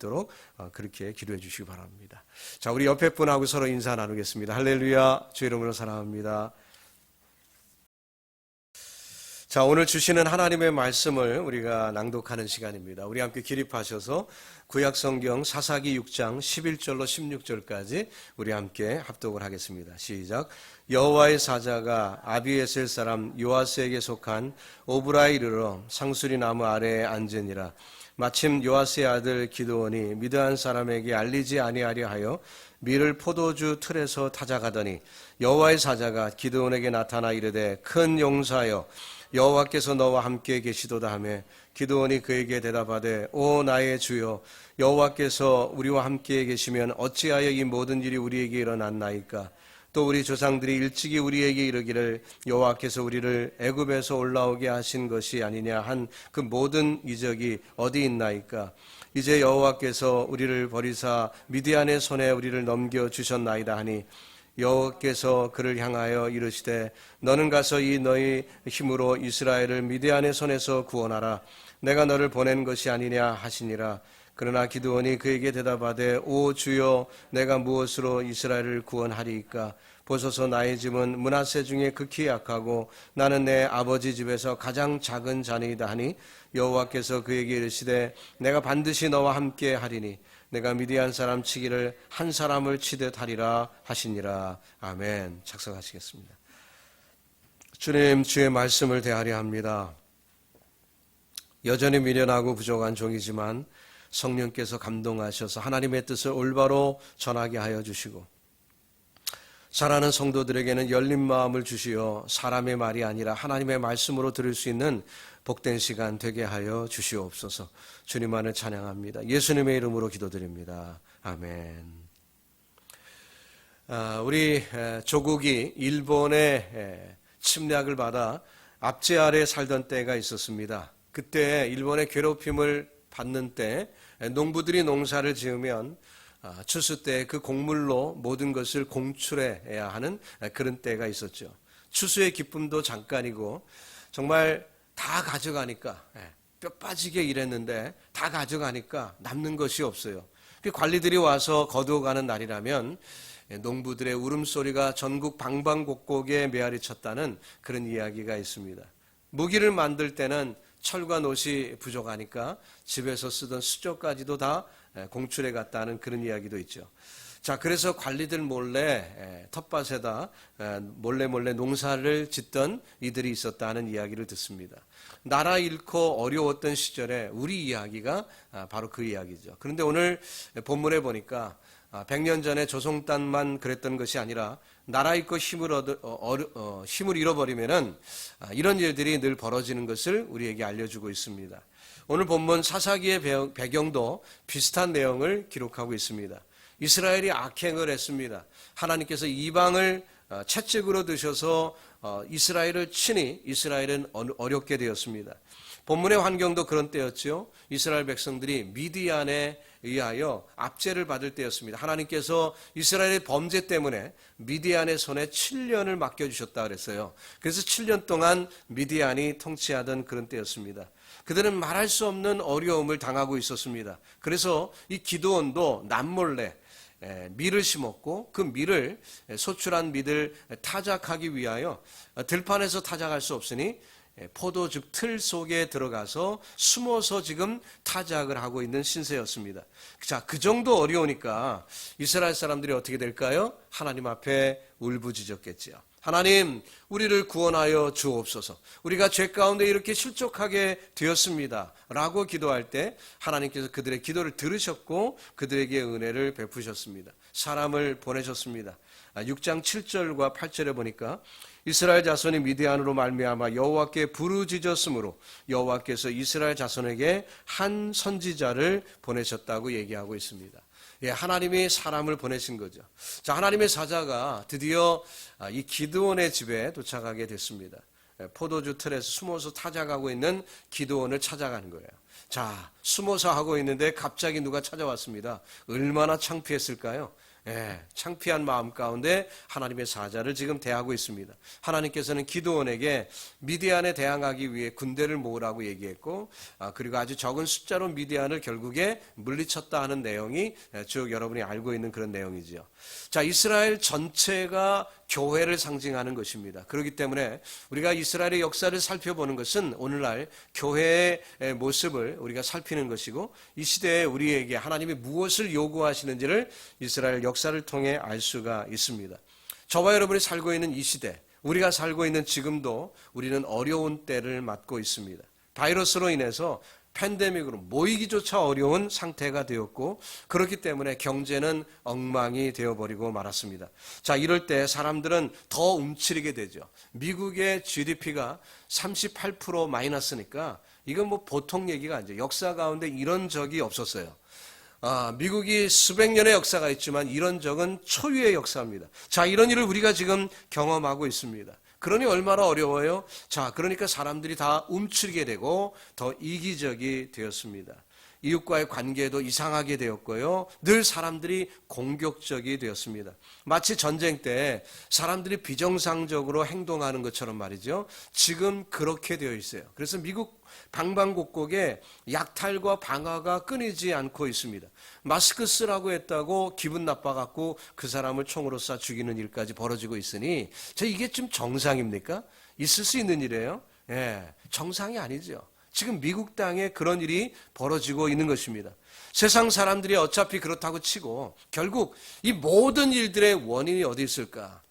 있도록 그렇게 기도해 주시기 바랍니다. 자, 우리 옆에 분하고 서로 인사 나누겠습니다. 할렐루야, 주 이름으로 사랑합니다. 자, 오늘 주시는 하나님의 말씀을 우리가 낭독하는 시간입니다. 우리 함께 기립하셔서 구약성경 사사기 6장 11절로 16절까지 우리 함께 합독을 하겠습니다. 시작. 여호와의 사자가 아비에셀 사람 요아스에게 속한 오브라에 이르러 상수리 나무 아래에 앉으니라. 마침 요아스의 아들 기드온이 미드안 사람에게 알리지 아니하려 하여 밀을 포도주 틀에서 타작하더니 여호와의 사자가 기드온에게 나타나 이르되 큰 용사여 여호와께서 너와 함께 계시도다 하며 기드온이 그에게 대답하되 오 나의 주여 여호와께서 우리와 함께 계시면 어찌하여 이 모든 일이 우리에게 일어났나이까. 또 우리 조상들이 일찍이 우리에게 이르기를 여호와께서 우리를 애굽에서 올라오게 하신 것이 아니냐 한 그 모든 이적이 어디 있나이까. 이제 여호와께서 우리를 버리사 미디안의 손에 우리를 넘겨주셨나이다 하니 여호와께서 그를 향하여 이르시되 너는 가서 이 너희 힘으로 이스라엘을 미디안의 손에서 구원하라. 내가 너를 보낸 것이 아니냐 하시니라. 그러나 기드온이 그에게 대답하되 오 주여 내가 무엇으로 이스라엘을 구원하리이까. 보소서 나의 집은 므낫세 중에 극히 약하고 나는 내 아버지 집에서 가장 작은 자니이다 하니 여호와께서 그에게 이르시되 내가 반드시 너와 함께 하리니 내가 미디안 사람 치기를 한 사람을 치듯 하리라 하시니라. 아멘. 작성하시겠습니다. 주님, 주의 말씀을 대하려 합니다. 여전히 미련하고 부족한 종이지만 성령께서 감동하셔서 하나님의 뜻을 올바로 전하게 하여 주시고 사랑하는 성도들에게는 열린 마음을 주시어 사람의 말이 아니라 하나님의 말씀으로 들을 수 있는 복된 시간 되게 하여 주시옵소서. 주님만을 찬양합니다. 예수님의 이름으로 기도드립니다. 아멘. 우리 조국이 일본의 침략을 받아 압제 아래 살던 때가 있었습니다. 그때 일본의 괴롭힘을 받는 때 농부들이 농사를 지으면 추수 때 그 곡물로 모든 것을 공출해야 하는 그런 때가 있었죠. 추수의 기쁨도 잠깐이고 정말 다 가져가니까 뼈 빠지게 일했는데 다 가져가니까 남는 것이 없어요. 관리들이 와서 거두어가는 날이라면 농부들의 울음소리가 전국 방방곡곡에 메아리 쳤다는 그런 이야기가 있습니다. 무기를 만들 때는 철과 못이 부족하니까 집에서 쓰던 수조까지도 다 공출해 갔다는 그런 이야기도 있죠. 자, 그래서 관리들 몰래 텃밭에다 몰래 농사를 짓던 이들이 있었다는 이야기를 듣습니다. 나라 잃고 어려웠던 시절에 우리 이야기가 바로 그 이야기죠. 그런데 오늘 본문에 보니까 100년 전에 조송단만 그랬던 것이 아니라 나라 잃고 힘을 잃어버리면은 이런 일들이 늘 벌어지는 것을 우리에게 알려주고 있습니다. 오늘 본문 사사기의 배경도 비슷한 내용을 기록하고 있습니다. 이스라엘이 악행을 했습니다. 하나님께서 이방을 채찍으로 드셔서 이스라엘은 어렵게 되었습니다. 본문의 환경도 그런 때였죠. 이스라엘 백성들이 미디안에 의하여 압제를 받을 때였습니다. 하나님께서 이스라엘의 범죄 때문에 미디안의 손에 7년을 맡겨주셨다 그랬어요. 그래서 7년 동안 미디안이 통치하던 그런 때였습니다. 그들은 말할 수 없는 어려움을 당하고 있었습니다. 그래서 이 기드온도 남몰래 밀을 심었고 그 밀을 소출한 밀을 타작하기 위하여 들판에서 타작할 수 없으니 포도즙 틀 속에 들어가서 숨어서 지금 타작을 하고 있는 신세였습니다. 자, 그 정도 어려우니까 이스라엘 사람들이 어떻게 될까요? 하나님 앞에 울부짖었겠지요. 하나님, 우리를 구원하여 주옵소서. 우리가 죄 가운데 이렇게 실족하게 되었습니다 라고 기도할 때 하나님께서 그들의 기도를 들으셨고 그들에게 은혜를 베푸셨습니다. 사람을 보내셨습니다. 6장 7절과 8절에 보니까 이스라엘 자손이 미디안으로 말미암아 여호와께 부르짖었으므로 여호와께서 이스라엘 자손에게 한 선지자를 보내셨다고 얘기하고 있습니다. 하나님이 사람을 보내신 거죠. 자, 하나님의 사자가 드디어 이 기드온의 집에 도착하게 됐습니다. 포도주 틀에서 숨어서 타작하고 있는 기드온을 찾아가는 거예요. 자, 숨어서 하고 있는데 갑자기 누가 찾아왔습니다. 얼마나 창피했을까요? 창피한 마음 가운데 하나님의 사자를 지금 대하고 있습니다. 하나님께서는 기드온에게 미디안에 대항하기 위해 군대를 모으라고 얘기했고, 그리고 아주 적은 숫자로 미디안을 결국에 물리쳤다 하는 내용이 쭉 여러분이 알고 있는 그런 내용이지요. 자, 이스라엘 전체가 교회를 상징하는 것입니다. 그렇기 때문에 우리가 이스라엘의 역사를 살펴보는 것은 오늘날 교회의 모습을 우리가 살피는 것이고, 이 시대에 우리에게 하나님이 무엇을 요구하시는지를 이스라엘 역사를 통해 알 수가 있습니다. 저와 여러분이 살고 있는 이 시대, 우리가 살고 있는 지금도 우리는 어려운 때를 맞고 있습니다. 바이러스로 인해서 팬데믹으로 모이기조차 어려운 상태가 되었고, 그렇기 때문에 경제는 엉망이 되어버리고 말았습니다. 자, 이럴 때 사람들은 더 움츠리게 되죠. 미국의 GDP가 38% 마이너스니까 이건 뭐 보통 얘기가 아니죠. 역사 가운데 이런 적이 없었어요. 미국이 수백 년의 역사가 있지만 이런 적은 초유의 역사입니다. 자, 이런 일을 우리가 지금 경험하고 있습니다. 그러니 얼마나 어려워요? 자, 그러니까 사람들이 다 움츠리게 되고 더 이기적이 되었습니다. 이웃과의 관계도 이상하게 되었고요. 늘 사람들이 공격적이 되었습니다. 마치 전쟁 때 사람들이 비정상적으로 행동하는 것처럼 말이죠. 지금 그렇게 되어 있어요. 그래서 미국 방방곡곡에 약탈과 방화가 끊이지 않고 있습니다. 마스크 쓰라고 했다고 기분 나빠갖고 그 사람을 총으로 쏴 죽이는 일까지 벌어지고 있으니 이게 좀 정상입니까? 있을 수 있는 일이에요? 정상이 아니죠. 지금 미국 땅에 그런 일이 벌어지고 있는 것입니다. 세상 사람들이 어차피 그렇다고 치고 결국 이 모든 일들의 원인이 어디 있을까?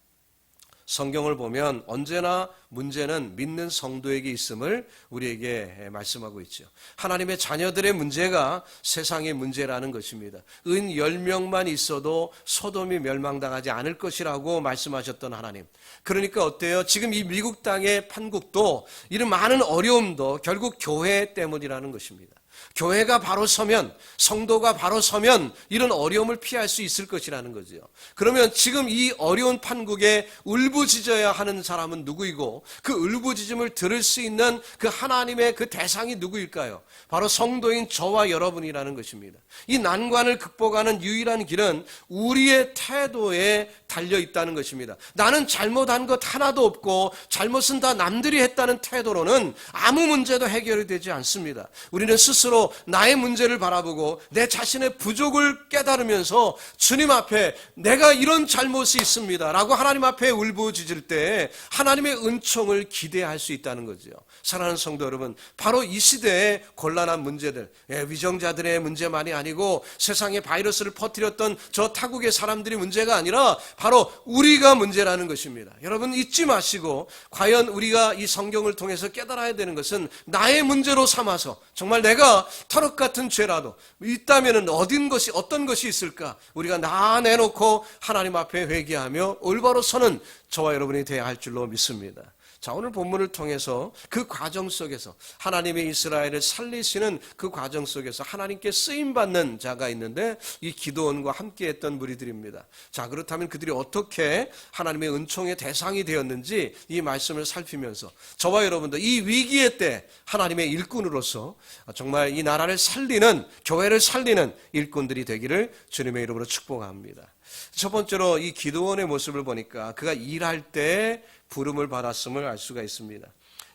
성경을 보면 언제나 문제는 믿는 성도에게 있음을 우리에게 말씀하고 있죠. 하나님의 자녀들의 문제가 세상의 문제라는 것입니다. 은 10명만 있어도 소돔이 멸망당하지 않을 것이라고 말씀하셨던 하나님. 그러니까 어때요? 지금 이 미국 땅의 판국도 이런 많은 어려움도 결국 교회 때문이라는 것입니다. 교회가 바로 서면, 성도가 바로 서면 이런 어려움을 피할 수 있을 것이라는 거죠. 그러면 지금 이 어려운 판국에 울부짖어야 하는 사람은 누구이고 그 울부짖음을 들을 수 있는 그 하나님의 그 대상이 누구일까요? 바로 성도인 저와 여러분이라는 것입니다. 이 난관을 극복하는 유일한 길은 우리의 태도에 달려 있다는 것입니다. 나는 잘못한 것 하나도 없고 잘못은 다 남들이 했다는 태도로는 아무 문제도 해결이 되지 않습니다. 우리는 스스로 나의 문제를 바라보고 내 자신의 부족을 깨달으면서 주님 앞에 내가 이런 잘못이 있습니다 라고 하나님 앞에 울부짖을 때 하나님의 은총을 기대할 수 있다는 거죠. 사랑하는 성도 여러분, 바로 이 시대의 곤란한 문제들, 위정자들의 문제만이 아니고 세상에 바이러스를 퍼뜨렸던 저 타국의 사람들이 문제가 아니라 바로 우리가 문제라는 것입니다. 여러분 잊지 마시고 과연 우리가 이 성경을 통해서 깨달아야 되는 것은 나의 문제로 삼아서 정말 내가 터럭 같은 죄라도 있다면 어떤 것이 있을까? 우리가 다 내놓고 하나님 앞에 회개하며 올바로 서는 저와 여러분이 되어야 할 줄로 믿습니다. 자, 오늘 본문을 통해서 그 과정 속에서 하나님의 이스라엘을 살리시는 그 과정 속에서 하나님께 쓰임받는 자가 있는데 이 기드온과 함께했던 무리들입니다. 자, 그렇다면 그들이 어떻게 하나님의 은총의 대상이 되었는지 이 말씀을 살피면서 저와 여러분도 이 위기의 때 하나님의 일꾼으로서 정말 이 나라를 살리는, 교회를 살리는 일꾼들이 되기를 주님의 이름으로 축복합니다. 첫 번째로 이 기드온의 모습을 보니까 그가 일할 때 부름을 받았음을 알 수가 있습니다.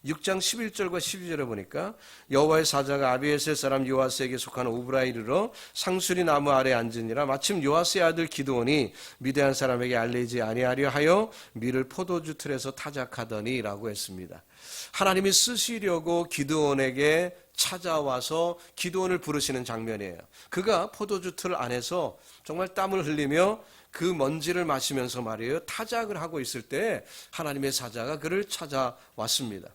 6장 11절과 12절에 보니까 여호와의 사자가 아비에셀 사람 요아스에게 속한 오브라에 이르러 상수리 나무 아래 앉으니라. 마침 요아스의 아들 기드온이 미디안 사람에게 알리지 아니하려 하여 밀을 포도주 틀에서 타작하더니 라고 했습니다. 하나님이 쓰시려고 기드온에게 찾아와서 기드온을 부르시는 장면이에요. 그가 포도주 틀 안에서 정말 땀을 흘리며 그 먼지를 마시면서 말이에요. 타작을 하고 있을 때 하나님의 사자가 그를 찾아왔습니다.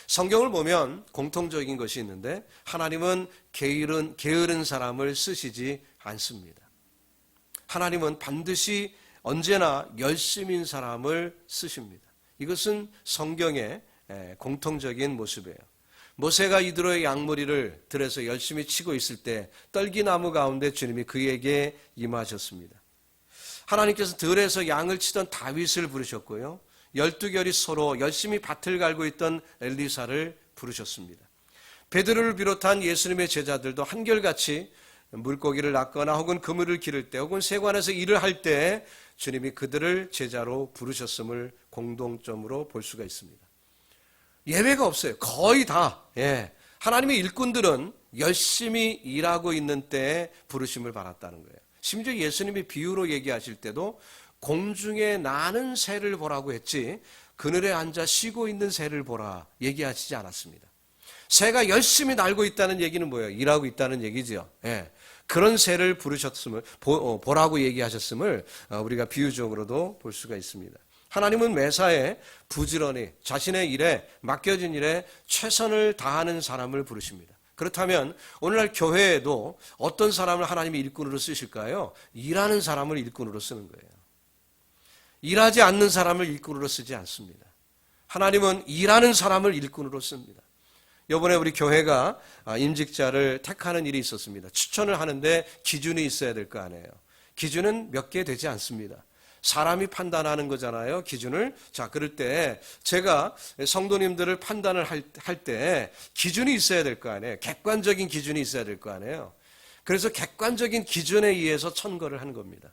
성경을 보면 공통적인 것이 있는데 하나님은 게으른 사람을 쓰시지 않습니다. 하나님은 반드시 언제나 열심인 사람을 쓰십니다. 이것은 성경의 공통적인 모습이에요. 모세가 이드로의 양머리를 들에서 열심히 치고 있을 때 떨기나무 가운데 주님이 그에게 임하셨습니다. 하나님께서 들에서 양을 치던 다윗을 부르셨고요. 12결이 서로 열심히 밭을 갈고 있던 엘리사를 부르셨습니다. 베드로를 비롯한 예수님의 제자들도 한결같이 물고기를 낚거나 혹은 그물을 기를 때 혹은 세관에서 일을 할 때 주님이 그들을 제자로 부르셨음을 공동점으로 볼 수가 있습니다. 예외가 없어요. 거의 다. 하나님의 일꾼들은 열심히 일하고 있는 때에 부르심을 받았다는 거예요. 심지어 예수님이 비유로 얘기하실 때도 공중에 나는 새를 보라고 했지 그늘에 앉아 쉬고 있는 새를 보라 얘기하시지 않았습니다. 새가 열심히 날고 있다는 얘기는 뭐예요? 일하고 있다는 얘기죠. 그런 새를 부르셨음을 보라고 얘기하셨음을 우리가 비유적으로도 볼 수가 있습니다. 하나님은 매사에 부지런히 자신의 일에 맡겨진 일에 최선을 다하는 사람을 부르십니다. 그렇다면 오늘날 교회에도 어떤 사람을 하나님이 일꾼으로 쓰실까요? 일하는 사람을 일꾼으로 쓰는 거예요. 일하지 않는 사람을 일꾼으로 쓰지 않습니다. 하나님은 일하는 사람을 일꾼으로 씁니다. 이번에 우리 교회가 임직자를 택하는 일이 있었습니다. 추천을 하는데 기준이 있어야 될 거 아니에요. 기준은 몇 개 되지 않습니다. 사람이 판단하는 거잖아요, 기준을. 자, 그럴 때 제가 성도님들을 판단을 할 때 기준이 있어야 될 거 아니에요. 객관적인 기준이 있어야 될 거 아니에요. 그래서 객관적인 기준에 의해서 천거를 한 겁니다.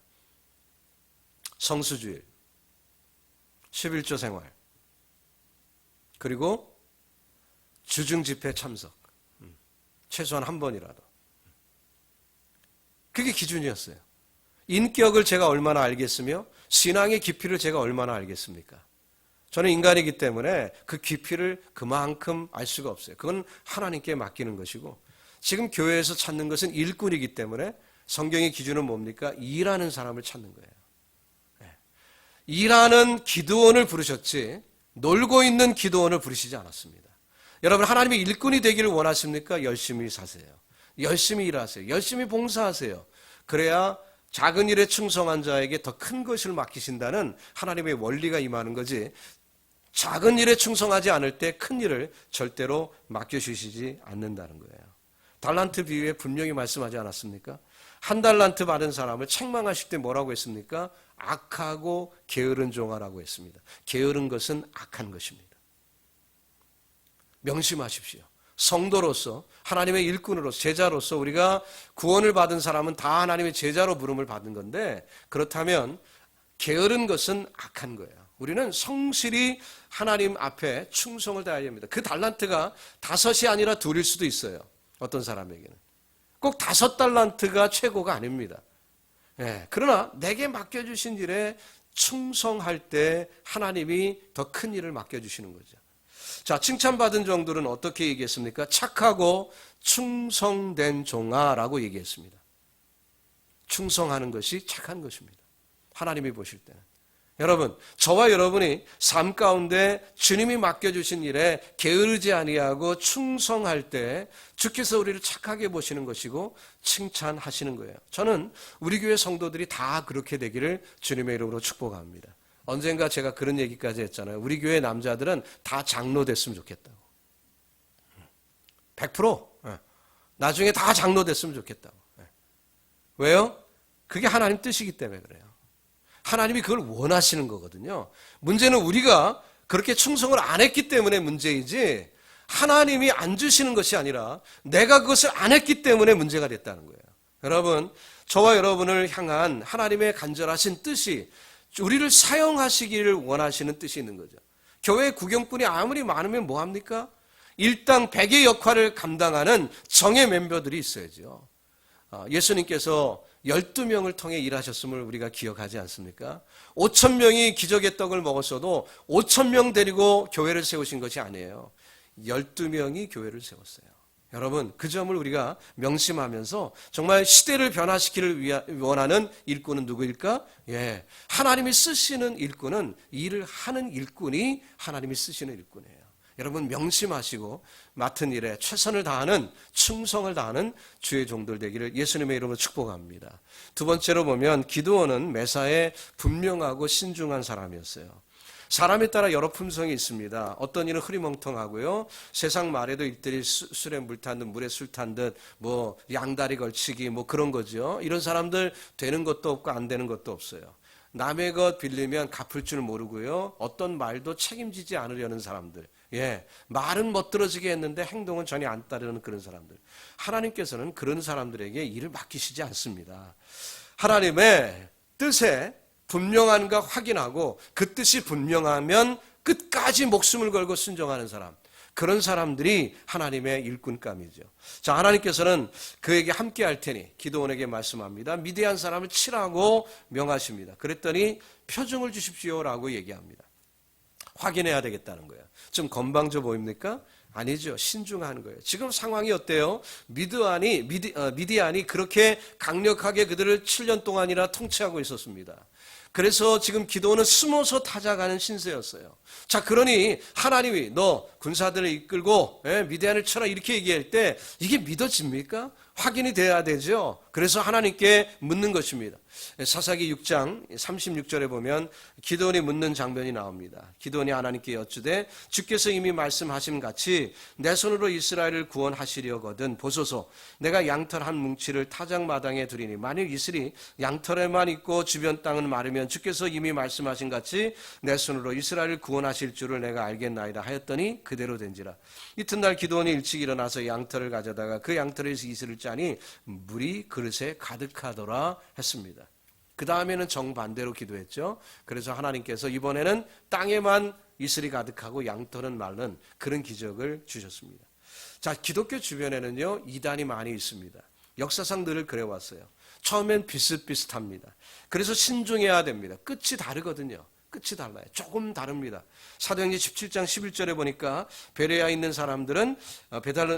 성수주일, 11조 생활, 그리고 주중 집회 참석, 최소한 한 번이라도. 그게 기준이었어요. 인격을 제가 얼마나 알겠으며 신앙의 깊이를 제가 얼마나 알겠습니까? 저는 인간이기 때문에 그 깊이를 그만큼 알 수가 없어요. 그건 하나님께 맡기는 것이고, 지금 교회에서 찾는 것은 일꾼이기 때문에 성경의 기준은 뭡니까? 일하는 사람을 찾는 거예요. 일하는 기드온을 부르셨지 놀고 있는 기드온을 부르시지 않았습니다. 여러분, 하나님의 일꾼이 되기를 원하십니까? 열심히 사세요. 열심히 일하세요. 열심히 봉사하세요. 그래야 작은 일에 충성한 자에게 더 큰 것을 맡기신다는 하나님의 원리가 임하는 거지, 작은 일에 충성하지 않을 때 큰 일을 절대로 맡겨주시지 않는다는 거예요. 달란트 비유에 분명히 말씀하지 않았습니까? 한 달란트 받은 사람을 책망하실 때 뭐라고 했습니까? 악하고 게으른 종아라고 했습니다. 게으른 것은 악한 것입니다. 명심하십시오. 성도로서, 하나님의 일꾼으로서, 제자로서 우리가 구원을 받은 사람은 다 하나님의 제자로 부름을 받은 건데, 그렇다면 게으른 것은 악한 거예요. 우리는 성실히 하나님 앞에 충성을 다해야 합니다. 그 달란트가 5이 아니라 2일 수도 있어요. 어떤 사람에게는. 꼭 5달란트가 최고가 아닙니다. 그러나 내게 맡겨주신 일에 충성할 때 하나님이 더 큰 일을 맡겨주시는 거죠. 자, 칭찬받은 종들은 어떻게 얘기했습니까? 착하고 충성된 종아라고 얘기했습니다. 충성하는 것이 착한 것입니다. 하나님이 보실 때는. 여러분, 저와 여러분이 삶 가운데 주님이 맡겨주신 일에 게으르지 아니하고 충성할 때 주께서 우리를 착하게 보시는 것이고 칭찬하시는 거예요. 저는 우리 교회 성도들이 다 그렇게 되기를 주님의 이름으로 축복합니다. 언젠가 제가 그런 얘기까지 했잖아요. 우리 교회 남자들은 다 장로 됐으면 좋겠다고. 100%. 나중에 다 장로 됐으면 좋겠다고. 왜요? 그게 하나님 뜻이기 때문에 그래요. 하나님이 그걸 원하시는 거거든요. 문제는 우리가 그렇게 충성을 안 했기 때문에 문제이지, 하나님이 안 주시는 것이 아니라 내가 그것을 안 했기 때문에 문제가 됐다는 거예요. 여러분, 저와 여러분을 향한 하나님의 간절하신 뜻이 우리를 사용하시기를 원하시는 뜻이 있는 거죠. 교회 구경꾼이 아무리 많으면 뭐합니까? 일당 100의 역할을 감당하는 정예 멤버들이 있어야죠. 예수님께서 12명을 통해 일하셨음을 우리가 기억하지 않습니까? 5,000명이 기적의 떡을 먹었어도 5,000명 데리고 교회를 세우신 것이 아니에요. 12명이 교회를 세웠어요. 여러분, 그 점을 우리가 명심하면서 정말 시대를 변화시키기를 원하는 일꾼은 누구일까? 하나님이 쓰시는 일꾼은, 일을 하는 일꾼이 하나님이 쓰시는 일꾼이에요. 여러분, 명심하시고 맡은 일에 최선을 다하는, 충성을 다하는 주의 종들 되기를 예수님의 이름으로 축복합니다. 두 번째로 보면 기드온은 매사에 분명하고 신중한 사람이었어요. 사람에 따라 여러 품성이 있습니다. 어떤 이는 흐리멍텅하고요. 세상 말에도 일들이 술에 물 탄 듯, 물에 술 탄 듯, 뭐 양다리 걸치기 뭐 그런 거죠. 이런 사람들 되는 것도 없고 안 되는 것도 없어요. 남의 것 빌리면 갚을 줄 모르고요. 어떤 말도 책임지지 않으려는 사람들. 말은 멋들어지게 했는데 행동은 전혀 안 따르는 그런 사람들. 하나님께서는 그런 사람들에게 일을 맡기시지 않습니다. 하나님의 뜻에 분명한가 확인하고 그 뜻이 분명하면 끝까지 목숨을 걸고 순종하는 사람. 그런 사람들이 하나님의 일꾼감이죠. 자, 하나님께서는 그에게 함께 할 테니 기드온에게 말씀합니다. 미디안 사람을 치라고 명하십니다. 그랬더니 표징을 주십시오라고 얘기합니다. 확인해야 되겠다는 거예요. 좀 건방져 보입니까? 아니죠. 신중한 거예요. 지금 상황이 어때요? 미디안이 그렇게 강력하게 그들을 7년 동안이나 통치하고 있었습니다. 그래서 지금 기도는 숨어서 타작하는 신세였어요. 자, 그러니 하나님이 너 군사들을 이끌고 미디안을 쳐라 이렇게 얘기할 때 이게 믿어집니까? 확인이 돼야 되죠. 그래서 하나님께 묻는 것입니다. 사사기 6장 36절에 보면 기드온이 묻는 장면이 나옵니다. 기드온이 하나님께 여쭈되 주께서 이미 말씀하신 같이 내 손으로 이스라엘을 구원하시려거든 보소서 내가 양털 한 뭉치를 타작마당에 두리니 만일 이슬이 양털에만 있고 주변 땅은 마르면 주께서 이미 말씀하신 같이 내 손으로 이스라엘을 구원하실 줄을 내가 알겠나이다 하였더니 그대로 된지라. 이튿날 기드온이 일찍 일어나서 양털을 가져다가 그 양털에서 이슬을 짜니 물이 그릇에 가득하더라 했습니다. 그 다음에는 정반대로 기도했죠. 그래서 하나님께서 이번에는 땅에만 이슬이 가득하고 양털은 마른 그런 기적을 주셨습니다. 자, 기독교 주변에는요 이단이 많이 있습니다. 역사상 늘 그래왔어요. 처음엔 비슷비슷합니다. 그래서 신중해야 됩니다. 끝이 다르거든요. 끝이 달라요. 조금 다릅니다. 사도행전 17장 11절에 보니까 베레아에 있는 사람들은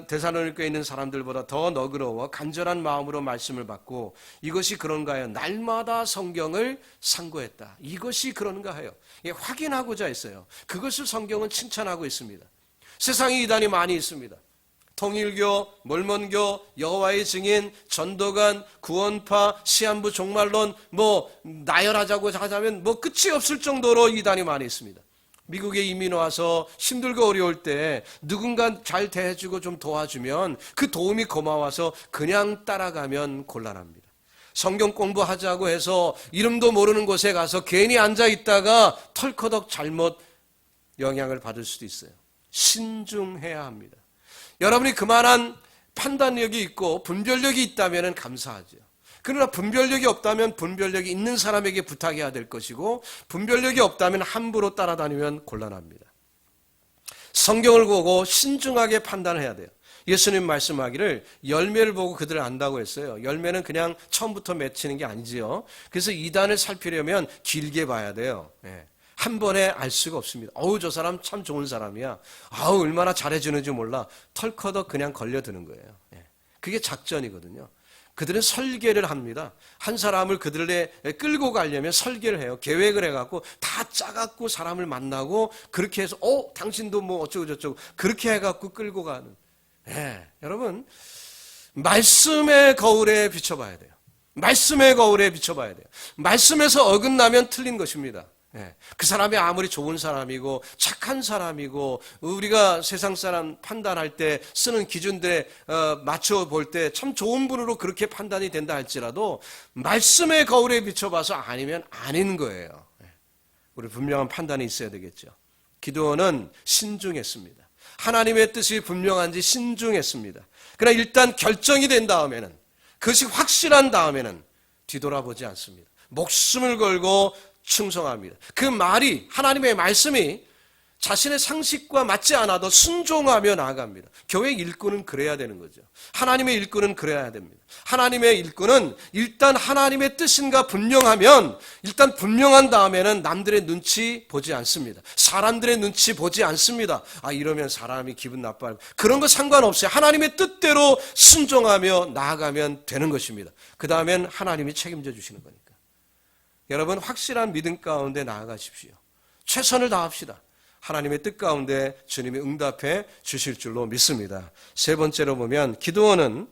데살로니가에 있는 사람들보다 더 너그러워 간절한 마음으로 말씀을 받고 이것이 그런가 해요. 날마다 성경을 상고했다. 이것이 그런가 해요. 확인하고자 했어요. 그것을 성경은 칭찬하고 있습니다. 세상에 이단이 많이 있습니다. 통일교, 몰몬교, 여호와의 증인, 전도관, 구원파, 시한부 종말론, 나열하자고 하자면 끝이 없을 정도로 이단이 많이 있습니다. 미국에 이민 와서 힘들고 어려울 때 누군가 잘 대해주고 좀 도와주면 그 도움이 고마워서 그냥 따라가면 곤란합니다. 성경 공부하자고 해서 이름도 모르는 곳에 가서 괜히 앉아 있다가 털커덕 잘못 영향을 받을 수도 있어요. 신중해야 합니다. 여러분이 그만한 판단력이 있고 분별력이 있다면 감사하죠. 그러나 분별력이 없다면 분별력이 있는 사람에게 부탁해야 될 것이고 분별력이 없다면 함부로 따라다니면 곤란합니다. 성경을 보고 신중하게 판단을 해야 돼요. 예수님 말씀하기를 열매를 보고 그들을 안다고 했어요. 열매는 그냥 처음부터 맺히는 게 아니지요. 그래서 이단을 살피려면 길게 봐야 돼요. 한 번에 알 수가 없습니다. 저 사람 참 좋은 사람이야. 얼마나 잘해주는지 몰라. 털커덕 그냥 걸려드는 거예요. 그게 작전이거든요. 그들은 설계를 합니다. 한 사람을 그들에 끌고 가려면 설계를 해요. 계획을 해갖고 다 짜갖고 사람을 만나고 그렇게 해서 당신도 어쩌고 저쩌고 그렇게 해갖고 끌고 가는. 여러분 말씀의 거울에 비춰봐야 돼요. 말씀의 거울에 비춰봐야 돼요. 말씀에서 어긋나면 틀린 것입니다. 그 사람이 아무리 좋은 사람이고 착한 사람이고 우리가 세상 사람 판단할 때 쓰는 기준들에 맞춰 볼 때 참 좋은 분으로 그렇게 판단이 된다 할지라도 말씀의 거울에 비춰봐서 아니면 아닌 거예요. 우리 분명한 판단이 있어야 되겠죠. 기드온은 신중했습니다. 하나님의 뜻이 분명한지 신중했습니다. 그러나 일단 결정이 된 다음에는 그것이 확실한 다음에는 뒤돌아보지 않습니다. 목숨을 걸고 충성합니다. 그 말이 하나님의 말씀이 자신의 상식과 맞지 않아도 순종하며 나아갑니다. 교회 일꾼은 그래야 되는 거죠. 하나님의 일꾼은 그래야 됩니다. 하나님의 일꾼은 일단 하나님의 뜻인가 분명하면 일단 분명한 다음에는 남들의 눈치 보지 않습니다. 사람들의 눈치 보지 않습니다. 이러면 사람이 기분 나빠하고 그런 거 상관없어요. 하나님의 뜻대로 순종하며 나아가면 되는 것입니다. 그 다음엔 하나님이 책임져 주시는 거니까. 여러분 확실한 믿음 가운데 나아가십시오. 최선을 다합시다. 하나님의 뜻 가운데 주님이 응답해 주실 줄로 믿습니다. 세 번째로 보면 기드온은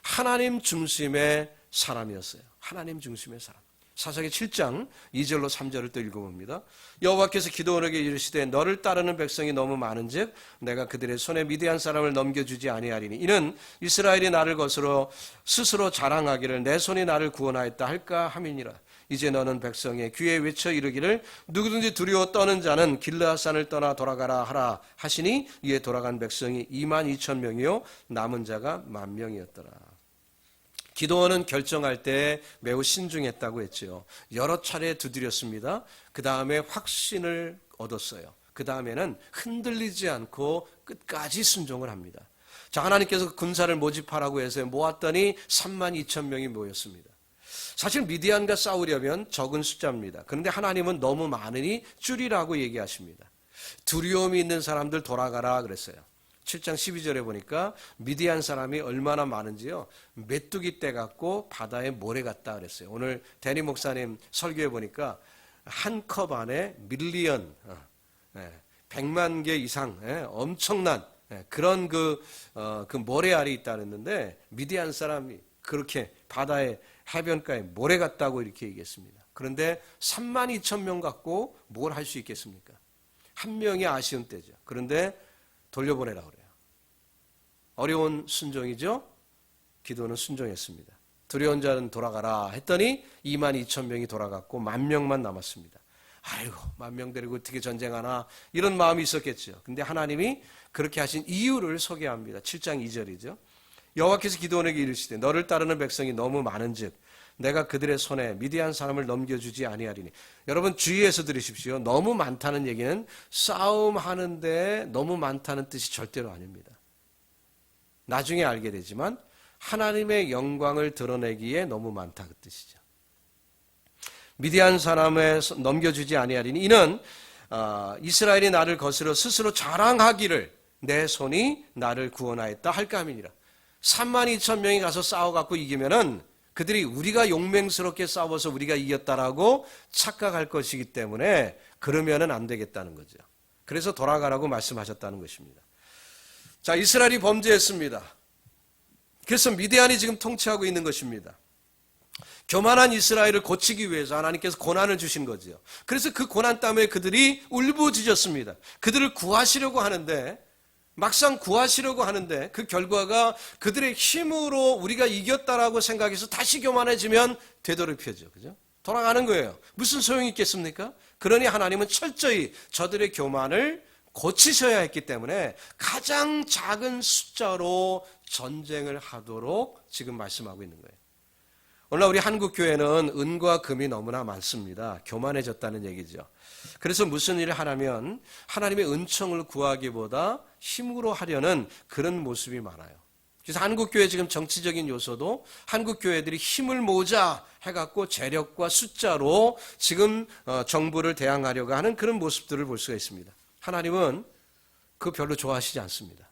하나님 중심의 사람이었어요. 하나님 중심의 사람. 사사기 7장 2절로 3절을 또 읽어봅니다. 여호와께서 기드온에게 이르시되 너를 따르는 백성이 너무 많은즉 내가 그들의 손에 미디안 사람을 넘겨주지 아니하리니 이는 이스라엘이 나를 거스러 스스로 자랑하기를 내 손이 나를 구원하였다 할까 함이니라. 이제 너는 백성의 귀에 외쳐 이르기를 누구든지 두려워 떠는 자는 길르앗산을 떠나 돌아가라 하라 하시니 이에 돌아간 백성이 22,000명이요 남은 자가 10,000명이었더라. 기도원은 결정할 때 매우 신중했다고 했죠. 여러 차례 두드렸습니다. 그 다음에 확신을 얻었어요. 그 다음에는 흔들리지 않고 끝까지 순종을 합니다. 자, 하나님께서 군사를 모집하라고 해서 모았더니 32,000명이 모였습니다. 사실 미디안과 싸우려면 적은 숫자입니다. 그런데 하나님은 너무 많으니 줄이라고 얘기하십니다. 두려움이 있는 사람들 돌아가라 그랬어요. 7장 12절에 보니까 미디안 사람이 얼마나 많은지요. 메뚜기 떼 갖고 바다에 모래 같다 그랬어요. 오늘 데니 목사님 설교에 보니까 한 컵 안에 밀리언 100만 개 이상 엄청난 그런 그 모래알이 있다 그랬는데 미디안 사람이 그렇게 바다에 해변가에 모래 같다고 이렇게 얘기했습니다. 그런데 32,000명 갖고 뭘 할 수 있겠습니까? 한 명이 아쉬운 때죠. 그런데 돌려보내라고 그래요. 어려운 순종이죠. 기도는 순종했습니다. 두려운 자는 돌아가라 했더니 22,000명이 돌아갔고 10,000명만 남았습니다. 아이고 10,000명 데리고 어떻게 전쟁하나 이런 마음이 있었겠죠. 근데 하나님이 그렇게 하신 이유를 소개합니다. 7장 2절이죠. 여호와께서 기드온에게 이르시되 너를 따르는 백성이 너무 많은즉 내가 그들의 손에 미디안 사람을 넘겨주지 아니하리니. 여러분 주의해서 들으십시오. 너무 많다는 얘기는 싸움하는데 너무 많다는 뜻이 절대로 아닙니다. 나중에 알게 되지만 하나님의 영광을 드러내기에 너무 많다 그 뜻이죠. 미디안 사람에 넘겨주지 아니하리니 이는 이스라엘이 나를 거스려 스스로 자랑하기를 내 손이 나를 구원하였다 할까 함이니라. 32,000명이 가서 싸워갖고 이기면은 그들이 우리가 용맹스럽게 싸워서 우리가 이겼다라고 착각할 것이기 때문에 그러면은 안 되겠다는 거죠. 그래서 돌아가라고 말씀하셨다는 것입니다. 자, 이스라엘이 범죄했습니다. 그래서 미디안이 지금 통치하고 있는 것입니다. 교만한 이스라엘을 고치기 위해서 하나님께서 고난을 주신 거죠. 그래서 그 고난 때문에 그들이 울부짖었습니다. 그들을 구하시려고 하는데 막상 구하시려고 하는데 그 결과가 그들의 힘으로 우리가 이겼다라고 생각해서 다시 교만해지면 되돌이펴죠. 그죠? 돌아가는 거예요. 무슨 소용이 있겠습니까? 그러니 하나님은 철저히 저들의 교만을 고치셔야 했기 때문에 가장 작은 숫자로 전쟁을 하도록 지금 말씀하고 있는 거예요. 오늘날 우리 한국교회는 은과 금이 너무나 많습니다. 교만해졌다는 얘기죠. 그래서 무슨 일을 하려면 하나님의 은총을 구하기보다 힘으로 하려는 그런 모습이 많아요. 그래서 한국교회 지금 정치적인 요소도 한국교회들이 힘을 모으자 해갖고 재력과 숫자로 지금 정부를 대항하려고 하는 그런 모습들을 볼 수가 있습니다. 하나님은 그거 별로 좋아하시지 않습니다.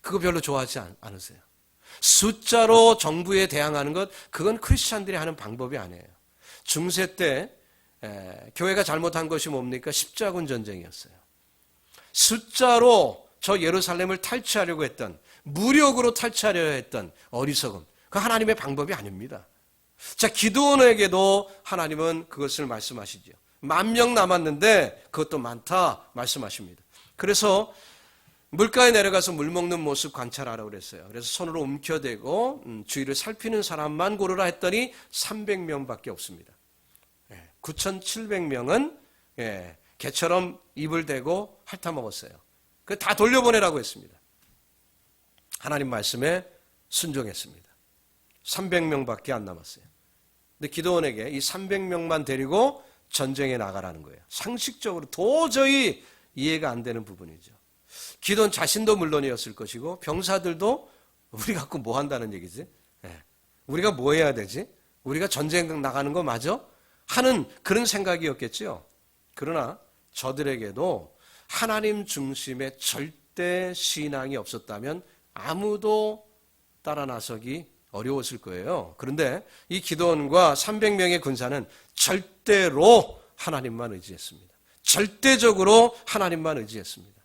그거 별로 좋아하지 않으세요. 숫자로 정부에 대항하는 것, 그건 크리스찬들이 하는 방법이 아니에요. 중세 때 교회가 잘못한 것이 뭡니까? 십자군 전쟁이었어요. 숫자로 저 예루살렘을 탈취하려고 했던, 무력으로 탈취하려고 했던 어리석음, 그 하나님의 방법이 아닙니다. 자, 기드온에게도 하나님은 그것을 말씀하시죠. 10,000명 남았는데 그것도 많다 말씀하십니다. 그래서 물가에 내려가서 물 먹는 모습 관찰하라고 그랬어요. 그래서 손으로 움켜대고 주위를 살피는 사람만 고르라 했더니 300명밖에 없습니다. 9,700명은 개처럼 입을 대고 핥아먹었어요. 그 다 돌려보내라고 했습니다. 하나님 말씀에 순종했습니다. 300명밖에 안 남았어요. 근데 기드온에게 이 300명만 데리고 전쟁에 나가라는 거예요. 상식적으로 도저히 이해가 안 되는 부분이죠. 기드온 자신도 물론이었을 것이고 병사들도 우리 갖고 뭐 한다는 얘기지? 우리가 뭐 해야 되지? 우리가 전쟁 나가는 거 맞아? 하는 그런 생각이었겠죠. 그러나 저들에게도 하나님 중심의 절대 신앙이 없었다면 아무도 따라 나서기 어려웠을 거예요. 그런데 이 기드온과 300명의 군사는 절대로 하나님만 의지했습니다. 절대적으로 하나님만 의지했습니다.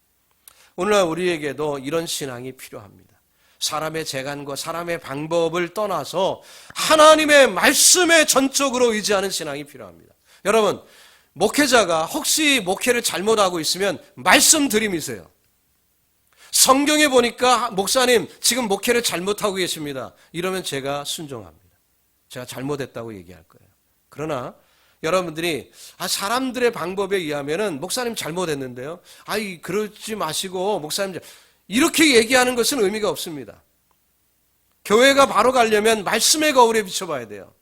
오늘날 우리에게도 이런 신앙이 필요합니다. 사람의 재간과 사람의 방법을 떠나서 하나님의 말씀에 전적으로 의지하는 신앙이 필요합니다. 여러분, 목회자가 혹시 목회를 잘못하고 있으면 말씀 들이미세요. 성경에 보니까 목사님 지금 목회를 잘못하고 계십니다. 이러면 제가 순종합니다. 제가 잘못했다고 얘기할 거예요. 그러나 여러분들이 사람들의 방법에 의하면은 목사님 잘못했는데요. 그러지 마시고 목사님 이렇게 얘기하는 것은 의미가 없습니다. 교회가 바로 가려면 말씀의 거울에 비춰봐야 돼요.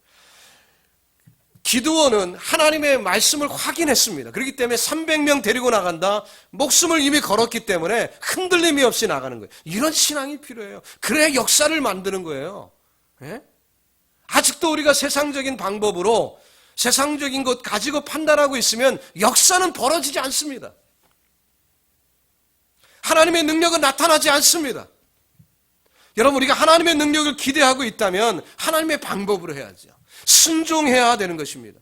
기드온은 하나님의 말씀을 확인했습니다. 그렇기 때문에 300명 데리고 나간다. 목숨을 이미 걸었기 때문에 흔들림이 없이 나가는 거예요. 이런 신앙이 필요해요. 그래야 역사를 만드는 거예요. 예? 아직도 우리가 세상적인 방법으로 세상적인 것 가지고 판단하고 있으면 역사는 벌어지지 않습니다. 하나님의 능력은 나타나지 않습니다. 여러분, 우리가 하나님의 능력을 기대하고 있다면 하나님의 방법으로 해야죠. 순종해야 되는 것입니다.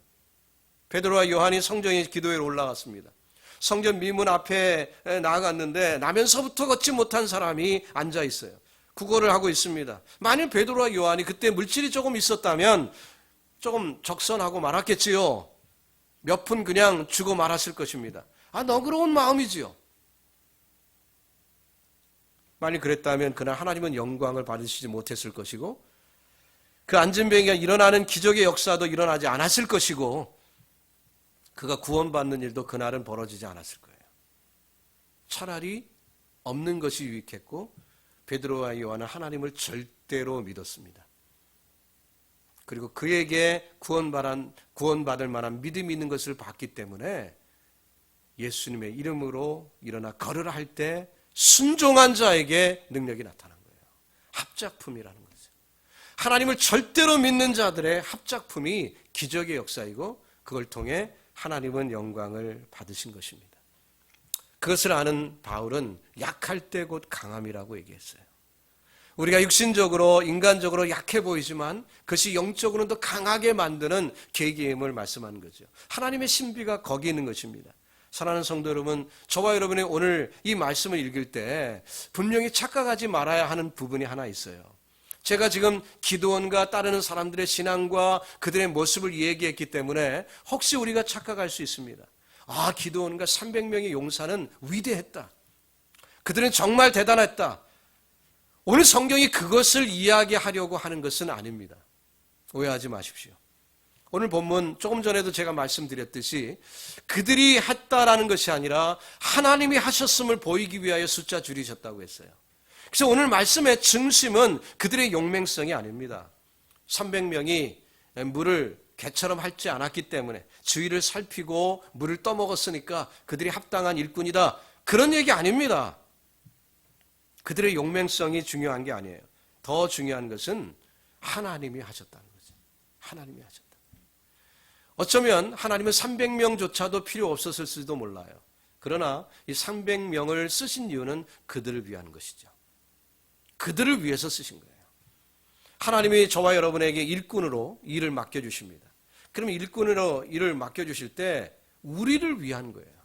베드로와 요한이 성전에 기도회로 올라갔습니다. 성전 미문 앞에 나아갔는데 나면서부터 걷지 못한 사람이 앉아 있어요. 구걸을 하고 있습니다. 만일 베드로와 요한이 그때 물질이 조금 있었다면 조금 적선하고 말았겠지요. 몇 푼 그냥 주고 말았을 것입니다. 너그러운 마음이지요. 만일 그랬다면 그날 하나님은 영광을 받으시지 못했을 것이고 그 안진뱅이가 일어나는 기적의 역사도 일어나지 않았을 것이고 그가 구원받는 일도 그날은 벌어지지 않았을 거예요. 차라리 없는 것이 유익했고 베드로와 요한은 하나님을 절대로 믿었습니다. 그리고 그에게 구원받을 만한 믿음이 있는 것을 봤기 때문에 예수님의 이름으로 일어나 걸으라 할 때 순종한 자에게 능력이 나타난 거예요. 합작품이라는 거죠. 하나님을 절대로 믿는 자들의 합작품이 기적의 역사이고 그걸 통해 하나님은 영광을 받으신 것입니다. 그것을 아는 바울은 약할 때 곧 강함이라고 얘기했어요. 우리가 육신적으로 인간적으로 약해 보이지만 그것이 영적으로는 더 강하게 만드는 계기의 힘을 말씀하는 거죠. 하나님의 신비가 거기 있는 것입니다. 사랑하는 성도 여러분, 저와 여러분이 오늘 이 말씀을 읽을 때 분명히 착각하지 말아야 하는 부분이 하나 있어요. 제가 지금 기드온과 따르는 사람들의 신앙과 그들의 모습을 얘기했기 때문에 혹시 우리가 착각할 수 있습니다. 기드온과 300명의 용사는 위대했다. 그들은 정말 대단했다. 오늘 성경이 그것을 이야기하려고 하는 것은 아닙니다. 오해하지 마십시오. 오늘 본문 조금 전에도 제가 말씀드렸듯이 그들이 했다라는 것이 아니라 하나님이 하셨음을 보이기 위하여 숫자 줄이셨다고 했어요. 그래서 오늘 말씀의 중심은 그들의 용맹성이 아닙니다. 300명이 물을 개처럼 핥지 않았기 때문에 주위를 살피고 물을 떠먹었으니까 그들이 합당한 일꾼이다. 그런 얘기 아닙니다. 그들의 용맹성이 중요한 게 아니에요. 더 중요한 것은 하나님이 하셨다는 거죠. 하나님이 하셨다. 어쩌면 하나님은 300명조차도 필요 없었을지도 몰라요. 그러나 이 300명을 쓰신 이유는 그들을 위한 것이죠. 그들을 위해서 쓰신 거예요. 하나님이 저와 여러분에게 일꾼으로 일을 맡겨주십니다. 그럼 일꾼으로 일을 맡겨주실 때 우리를 위한 거예요.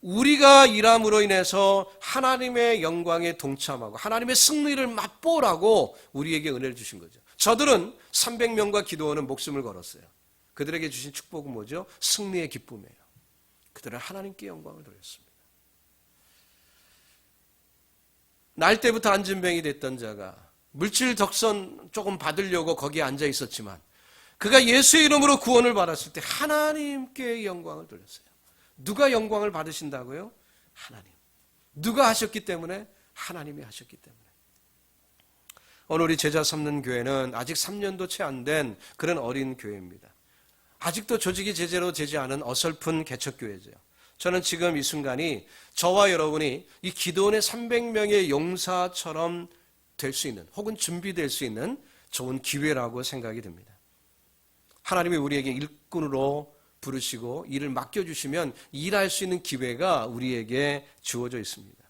우리가 일함으로 인해서 하나님의 영광에 동참하고 하나님의 승리를 맛보라고 우리에게 은혜를 주신 거죠. 저들은 300명과 기도원은 목숨을 걸었어요. 그들에게 주신 축복은 뭐죠? 승리의 기쁨이에요. 그들은 하나님께 영광을 돌렸습니다. 날 때부터 안진뱅이 됐던 자가 물질 덕선 조금 받으려고 거기에 앉아 있었지만 그가 예수의 이름으로 구원을 받았을 때 하나님께 영광을 돌렸어요. 누가 영광을 받으신다고요? 하나님. 누가 하셨기 때문에? 하나님이 하셨기 때문에. 오늘 우리 제자 삼는 교회는 아직 3년도 채 안 된 그런 어린 교회입니다. 아직도 조직이 제대로 되지 않은 어설픈 개척교회죠. 저는 지금 이 순간이 저와 여러분이 이 기도원의 300명의 용사처럼 될 수 있는 혹은 준비될 수 있는 좋은 기회라고 생각이 듭니다. 하나님이 우리에게 일꾼으로 부르시고 일을 맡겨주시면 일할 수 있는 기회가 우리에게 주어져 있습니다.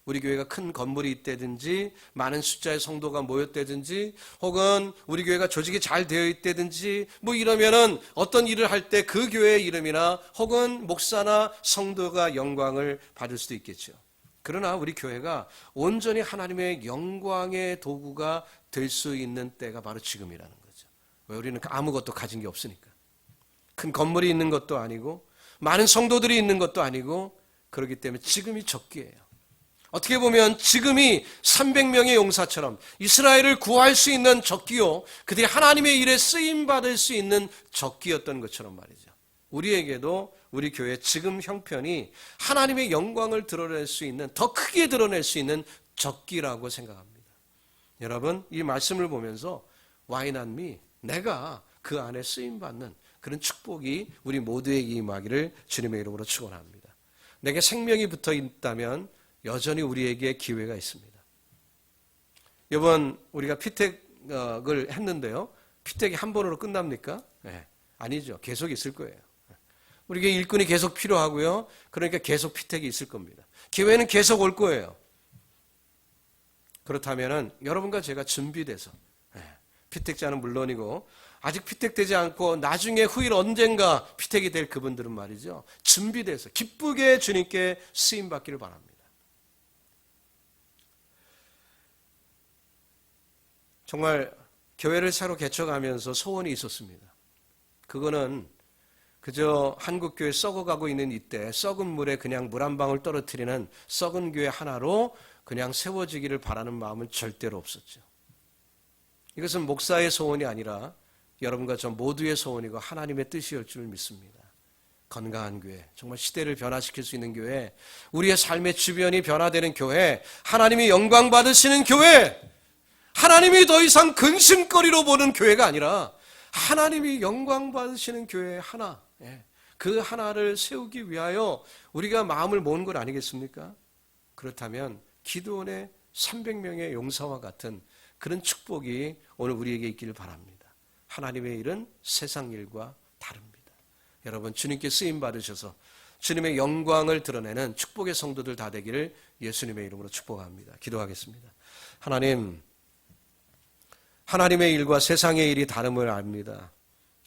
우리 교회가 큰 건물이 있다든지 많은 숫자의 성도가 모였다든지 혹은 우리 교회가 조직이 잘 되어 있다든지 이러면은 어떤 일을 할 때 그 교회의 이름이나 혹은 목사나 성도가 영광을 받을 수도 있겠죠. 그러나 우리 교회가 온전히 하나님의 영광의 도구가 될 수 있는 때가 바로 지금이라는 거죠. 왜? 우리는 아무것도 가진 게 없으니까. 큰 건물이 있는 것도 아니고 많은 성도들이 있는 것도 아니고 그렇기 때문에 지금이 적기예요. 어떻게 보면 지금이 300명의 용사처럼 이스라엘을 구할 수 있는 적기요, 그들이 하나님의 일에 쓰임받을 수 있는 적기였던 것처럼 말이죠. 우리에게도 우리 교회 지금 형편이 하나님의 영광을 드러낼 수 있는, 더 크게 드러낼 수 있는 적기라고 생각합니다. 여러분, 이 말씀을 보면서 Why not me? 내가 그 안에 쓰임받는 그런 축복이 우리 모두에게 임하기를 주님의 이름으로 축원합니다. 내게 생명이 붙어 있다면 여전히 우리에게 기회가 있습니다. 이번 우리가 피택을 했는데요, 피택이 한 번으로 끝납니까? 네, 아니죠. 계속 있을 거예요. 우리에게 일꾼이 계속 필요하고요, 그러니까 계속 피택이 있을 겁니다. 기회는 계속 올 거예요. 그렇다면 여러분과 제가 준비돼서, 피택자는 물론이고 아직 피택되지 않고 나중에 후일 언젠가 피택이 될 그분들은 말이죠, 준비돼서 기쁘게 주님께 쓰임받기를 바랍니다. 정말 교회를 새로 개척하면서 소원이 있었습니다. 그거는 그저 한국교회 썩어가고 있는 이때 썩은 물에 그냥 물 한 방울 떨어뜨리는 썩은 교회 하나로 그냥 세워지기를 바라는 마음은 절대로 없었죠. 이것은 목사의 소원이 아니라 여러분과 저 모두의 소원이고 하나님의 뜻이올 줄 믿습니다. 건강한 교회, 정말 시대를 변화시킬 수 있는 교회, 우리의 삶의 주변이 변화되는 교회, 하나님이 영광 받으시는 교회, 하나님이 더 이상 근심거리로 보는 교회가 아니라 하나님이 영광 받으시는 교회 하나, 그 하나를 세우기 위하여 우리가 마음을 모은 것 아니겠습니까? 그렇다면 기드온의 300명의 용사와 같은 그런 축복이 오늘 우리에게 있기를 바랍니다. 하나님의 일은 세상 일과 다릅니다. 여러분, 주님께 쓰임 받으셔서 주님의 영광을 드러내는 축복의 성도들 다 되기를 예수님의 이름으로 축복합니다. 기도하겠습니다. 하나님, 하나님의 일과 세상의 일이 다름을 압니다.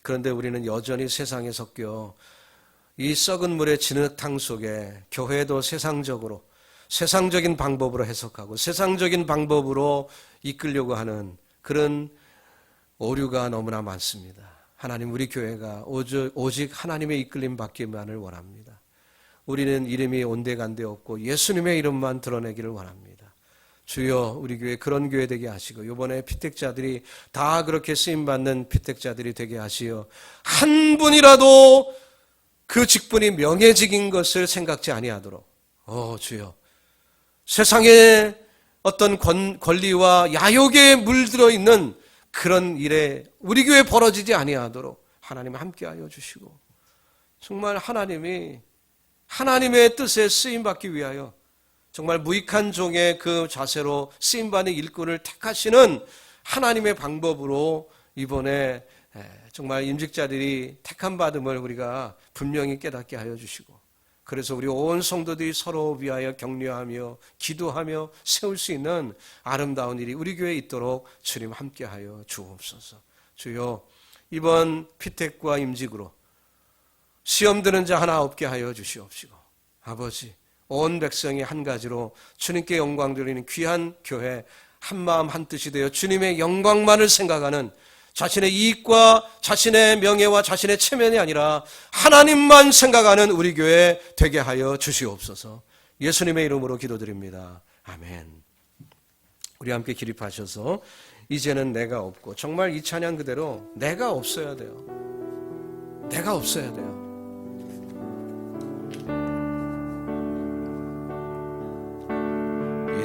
그런데 우리는 여전히 세상에 섞여 이 썩은 물의 진흙탕 속에 교회도 세상적인 방법으로 해석하고 세상적인 방법으로 이끌려고 하는 그런 오류가 너무나 많습니다. 하나님, 우리 교회가 오직 하나님의 이끌림 받기만을 원합니다. 우리는 이름이 온데간데 없고 예수님의 이름만 드러내기를 원합니다. 주여, 우리 교회 그런 교회 되게 하시고 이번에 피택자들이 다 그렇게 쓰임받는 피택자들이 되게 하시어 한 분이라도 그 직분이 명예직인 것을 생각지 아니하도록, 주여, 세상에 어떤 권리와 야욕에 물들어 있는 그런 일에 우리 교회에 벌어지지 아니하도록 하나님 함께하여 주시고, 정말 하나님이 하나님의 뜻에 쓰임받기 위하여 정말 무익한 종의 그 자세로 쓰임받는 일꾼을 택하시는 하나님의 방법으로 이번에 정말 임직자들이 택함 받음을 우리가 분명히 깨닫게 하여 주시고, 그래서 우리 온 성도들이 서로 위하여 격려하며 기도하며 세울 수 있는 아름다운 일이 우리 교회에 있도록 주님 함께하여 주옵소서. 주여, 이번 피택과 임직으로 시험 드는 자 하나 없게 하여 주시옵시고, 아버지, 온 백성이 한 가지로 주님께 영광 드리는 귀한 교회, 한 마음 한 뜻이 되어 주님의 영광만을 생각하는, 자신의 이익과 자신의 명예와 자신의 체면이 아니라 하나님만 생각하는 우리 교회 되게 하여 주시옵소서. 예수님의 이름으로 기도드립니다. 아멘. 우리 함께 기립하셔서 이제는 내가 없고, 정말 이 찬양 그대로 내가 없어야 돼요. 내가 없어야 돼요.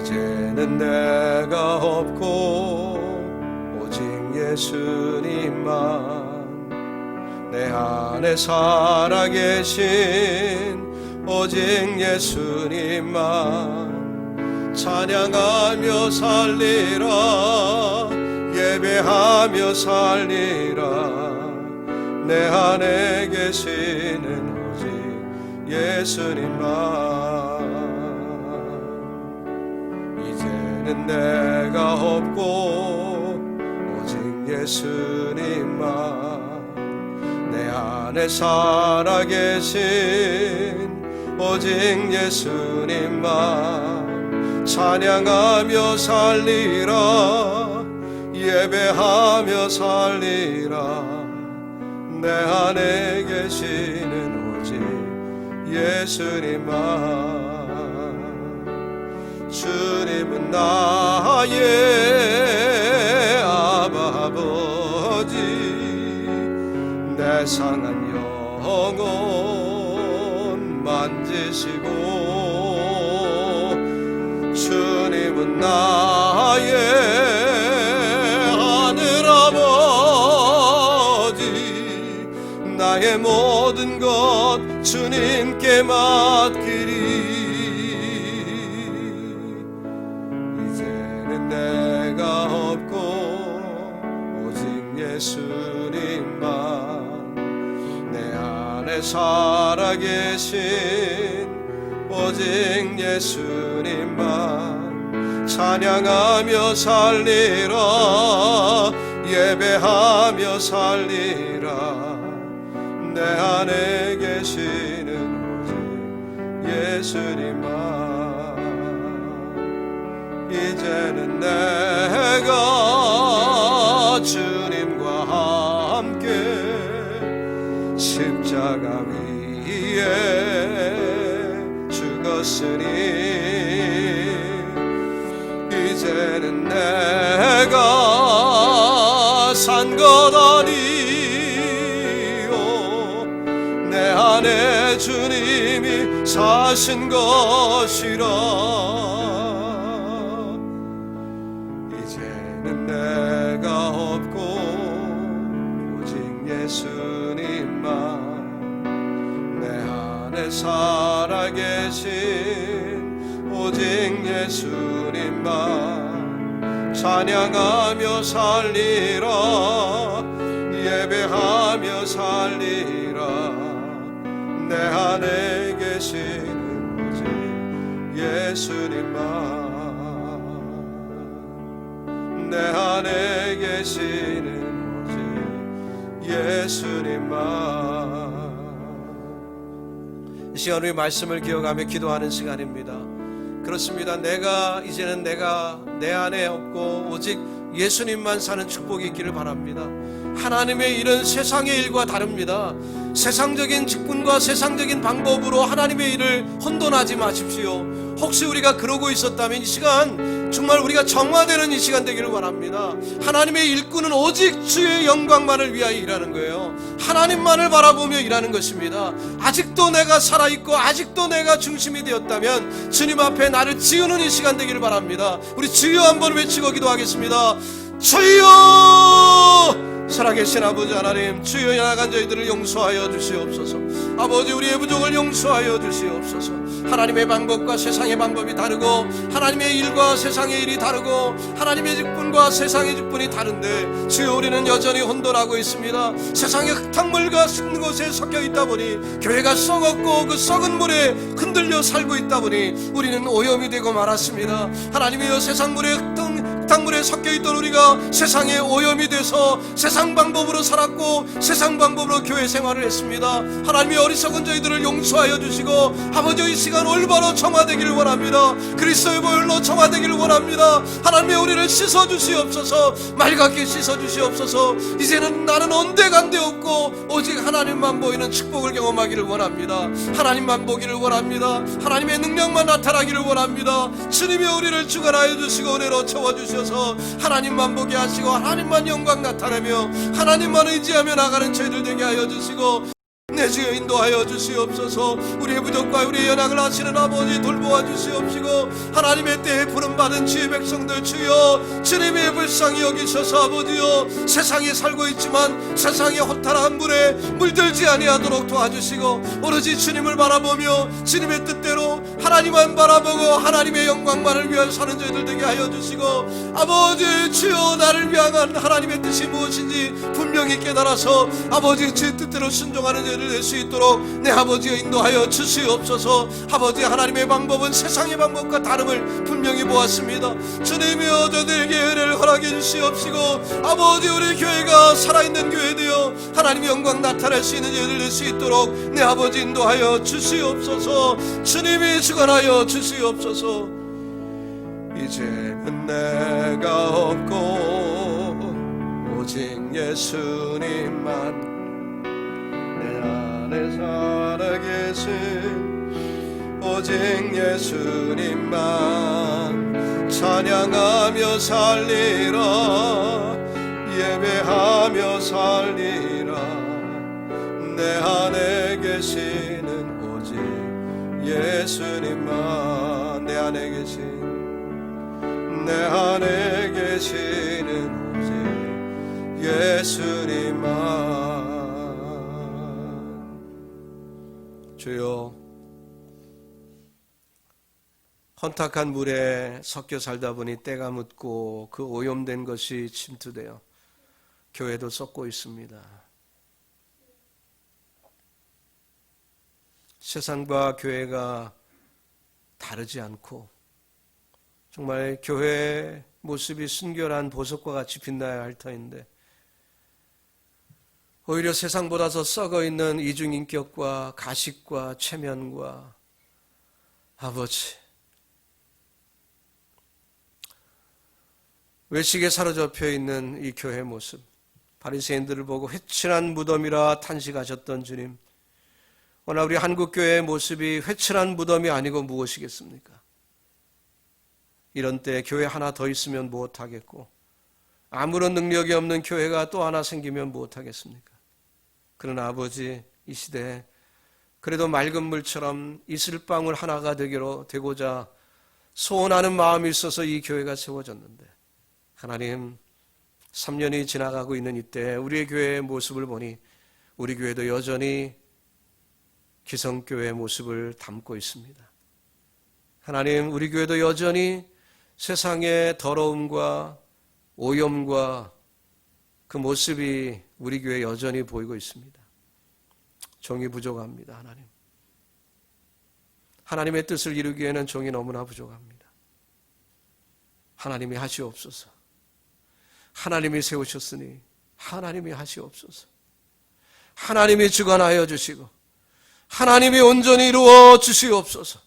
이제는 내가 없고 오직 예수님만, 내 안에 살아계신 오직 예수님만 찬양하며 살리라, 예배하며 살리라. 내 안에 계시는 오직 예수님만. 이제는 내가 없고 예수님만, 내 안에 살아계신 오직 예수님만 찬양하며 살리라, 예배하며 살리라. 내 안에 계시는 오직 예수님만. 주님은 나의 아버지 내 상한 영혼 만지시고 주님은 나의 하늘아버지 나의 모든 것 주님께 맡기리 이제는 내가 없고 오직 예수님만 내 안에 살아계신 오직 예수님만 찬양하며 살리라 예배하며 살리라 내 안에 계시는 오직 예수님만 이제는 내가 주님과 함께 십자가 위에 죽었으니 이제는 내가 산 것 아니요 내 안에 주님이 사신 것이라 이제는 내가 없고 오직 예수님만 내 안에 살아계신 오직 예수님만 찬양하며 살리라 예배하며 살리라 내 안에 계시는 오직 예수님만 내 안에 계시는 오직 예수님만 이 시간 우리 말씀을 기억하며 기도하는 시간입니다. 그렇습니다. 이제는 내가 내 안에 없고 오직 예수님만 사는 축복이 있기를 바랍니다. 하나님의 일은 세상의 일과 다릅니다. 세상적인 직분과 세상적인 방법으로 하나님의 일을 혼돈하지 마십시오. 혹시 우리가 그러고 있었다면 이 시간 정말 우리가 정화되는 이 시간 되기를 원합니다. 하나님의 일꾼은 오직 주의 영광만을 위하여 일하는 거예요. 하나님만을 바라보며 일하는 것입니다. 아직도 내가 살아있고 아직도 내가 중심이 되었다면 주님 앞에 나를 지우는 이 시간 되기를 바랍니다. 우리 주여 한번 외치고 기도하겠습니다. 주여! 살아계신 아버지 하나님, 주여 나간 저희들을 용서하여 주시옵소서. 아버지 우리의 부족을 용서하여 주시옵소서. 하나님의 방법과 세상의 방법이 다르고 하나님의 일과 세상의 일이 다르고 하나님의 직분과 세상의 직분이 다른데 주여 우리는 여전히 혼돈하고 있습니다. 세상의 흙탕물과 썩는 곳에 섞여 있다 보니 교회가 썩었고 그 썩은 물에 흔들려 살고 있다 보니 우리는 오염이 되고 말았습니다. 하나님이여 세상 물에 흙탕물에 섞여있던 우리가 세상에 오염이 돼서 세상 방법으로 살았고 세상 방법으로 교회 생활을 했습니다. 하나님의 어리석은 저희들을 용서하여 주시고 아버지 이 시간 올바로 정화되기를 원합니다. 그리스도의 보혈로 정화되기를 원합니다. 하나님의 우리를 씻어주시옵소서. 맑게 씻어주시옵소서. 이제는 나는 온데간데 없고 오직 하나님만 보이는 축복을 경험하기를 원합니다. 하나님만 보기를 원합니다. 하나님의 능력만 나타나기를 원합니다. 주님이 우리를 주관하여 주시고 은혜로 채워주셔서 하나님만 보게 하시고 하나님만 영광 나타내며 하나님만 의지하며 나가는 저희들 되게 하여 주시고 내 주여 인도하여 주시옵소서. 우리의 부족과 우리의 연약을 아시는 아버지 돌보아 주시옵시고 하나님의 때에 부름받은 주의 백성들 주여 주님의 불쌍히 여기셔서 아버지여 세상에 살고 있지만 세상의 허탈한 물에 물들지 아니하도록 도와주시고 오로지 주님을 바라보며 주님의 뜻대로 하나님만 바라보고 하나님의 영광만을 위하여 사는 저희들 되게 하여 주시고 아버지 주여 나를 위한 하나님의 뜻이 무엇인지 분명히 깨달아서 아버지 주의 뜻대로 순종하는 저희들 될 수 있도록 내 아버지여 인도하여 주시옵소서. 아버지 하나님의 방법은 세상의 방법과 다름을 분명히 보았습니다. 주님이여 저들에게 은혜를 허락해 주시옵시고 아버지 우리 교회가 살아있는 교회 되어 하나님의 영광 나타낼 수 있는 저희들 될 수 있도록 내 아버지 인도하여 주시옵소서. 주님이 주관하여 주시옵소서. 이제는 내가 없고 오직 예수님만 내 안에 살아계신 오직 예수님만 찬양하며 살리라. 예배하며 살리라. 내 안에 계시는 오직 예수님만. 내 안에 계시는 오직 예수님만. 주여, 헌탁한 물에 섞여 살다 보니 때가 묻고 그 오염된 것이 침투되어 교회도 썩고 있습니다. 세상과 교회가 다르지 않고 정말 교회의 모습이 순결한 보석과 같이 빛나야 할 터인데 오히려 세상보다 더 썩어 있는 이중인격과 가식과 체면과 아버지, 외식에 사로잡혀 있는 이 교회의 모습, 바리새인들을 보고 회칠한 무덤이라 탄식하셨던 주님, 오늘 우리 한국교회의 모습이 회칠한 무덤이 아니고 무엇이겠습니까? 이런 때 교회 하나 더 있으면 무엇하겠고 아무런 능력이 없는 교회가 또 하나 생기면 무엇하겠습니까? 그러나 아버지, 이 시대에 그래도 맑은 물처럼 이슬방울 하나가 되고자 소원하는 마음이 있어서 이 교회가 세워졌는데 하나님, 3년이 지나가고 있는 이때 우리의 교회의 모습을 보니 우리 교회도 여전히 기성교회의 모습을 담고 있습니다. 하나님, 우리 교회도 여전히 세상의 더러움과 오염과 그 모습이 우리 교회에 여전히 보이고 있습니다. 종이 부족합니다. 하나님, 하나님의 뜻을 이루기에는 종이 너무나 부족합니다. 하나님이 하시옵소서. 하나님이 세우셨으니 하나님이 하시옵소서. 하나님이 주관하여 주시고 하나님이 온전히 이루어 주시옵소서.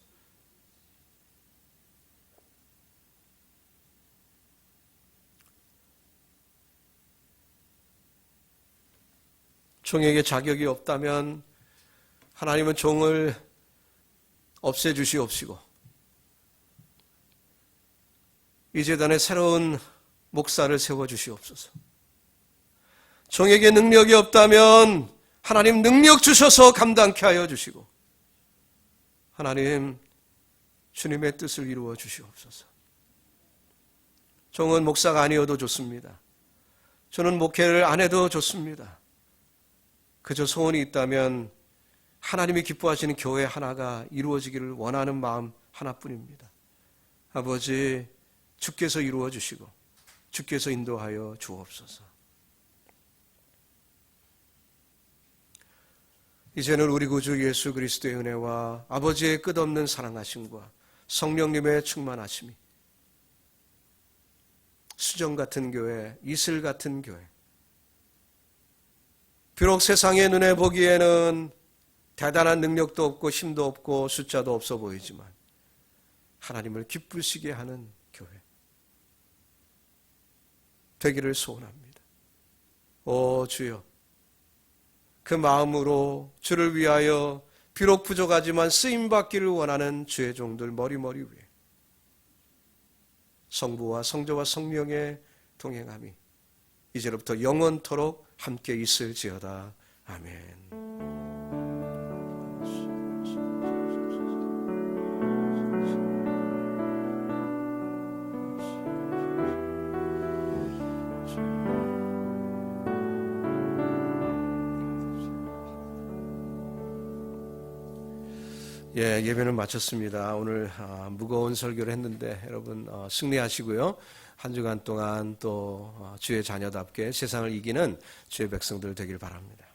종에게 자격이 없다면 하나님은 종을 없애주시옵시고 이 재단에 새로운 목사를 세워주시옵소서. 종에게 능력이 없다면 하나님 능력 주셔서 감당케 하여 주시고 하나님 주님의 뜻을 이루어 주시옵소서. 종은 목사가 아니어도 좋습니다. 저는 목회를 안 해도 좋습니다. 그저 소원이 있다면 하나님이 기뻐하시는 교회 하나가 이루어지기를 원하는 마음 하나뿐입니다. 아버지, 주께서 이루어 주시고 주께서 인도하여 주옵소서. 이제는 우리 구주 예수 그리스도의 은혜와 아버지의 끝없는 사랑하심과 성령님의 충만하심이 수정 같은 교회, 이슬 같은 교회, 비록 세상의 눈에 보기에는 대단한 능력도 없고 힘도 없고 숫자도 없어 보이지만 하나님을 기쁘시게 하는 교회 되기를 소원합니다. 오 주여, 그 마음으로 주를 위하여 비록 부족하지만 쓰임받기를 원하는 주의 종들 머리머리 위에 성부와 성자와 성령의 동행함이 이제로부터 영원토록 함께 있을지어다. 아멘. 예, 예배는 마쳤습니다. 오늘 무거운 설교를 했는데 여러분 승리하시고요. 한 주간 동안 또 주의 자녀답게 세상을 이기는 주의 백성들 되길 바랍니다.